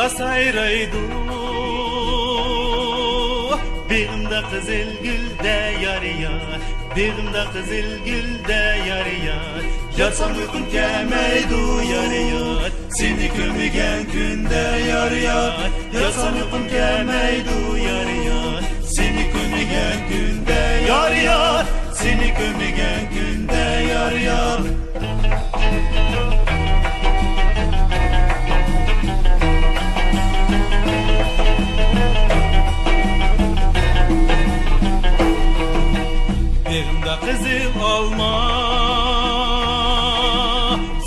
buldular sayraydı. Begimde kızıl gülde yar yar, begimde kızıl gülde yar yar. Yatsam uykum gelmeydi yar yar, seni kömügen günde yar yar. Yatsam uykum gelmeydi yar yar, seni kömügen günde yar yar. Seni kömügen günde yar yar. Begimde kızıl alma,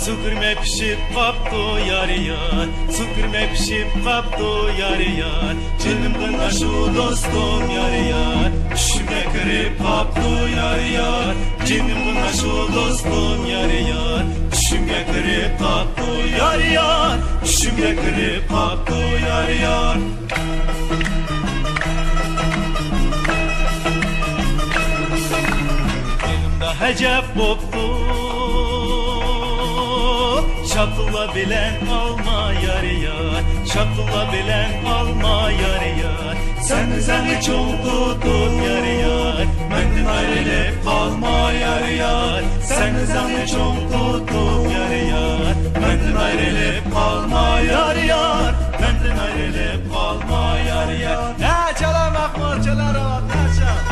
süpürme pişip kaptı yar yar, süpürme pişip kaptı yar yar. Canım kına şu dostum yar yar, düşüme kırıp kaptı yar yar. Canım kına şu dostum yar yar, düşüme kırıp kaptı yar yar. Düşüme kırıp kaptı yar yar. Hecep koptu, şapıla bilen alma yar yar, şapıla bilen alma yar yar. Sen çok tutun yar yar, benden ayrılıp kalma yar yar. Sen çok tutun yar yar, benden ayrılıp kalma yar yar. Benden ayrılıp kalma yar yar. Ne çalar Mahmut çalar o, ne çal?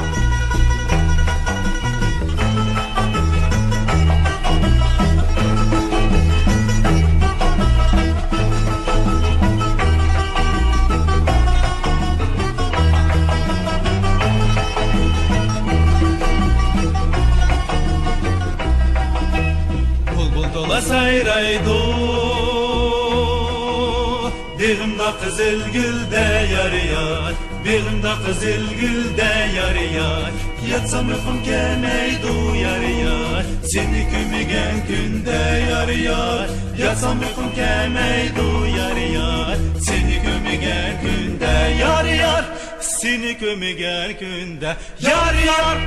Sayraydı, begimde kızıl gülde yar yar, begimde kızıl gülde yar yar. Yatsam uykum gelmeydi yar yar, seni kömügen günde yar yar. Yatsam uykum gelmeydi yar yar, seni kömügen günde yar yar. Seni kömügen günde yar yar.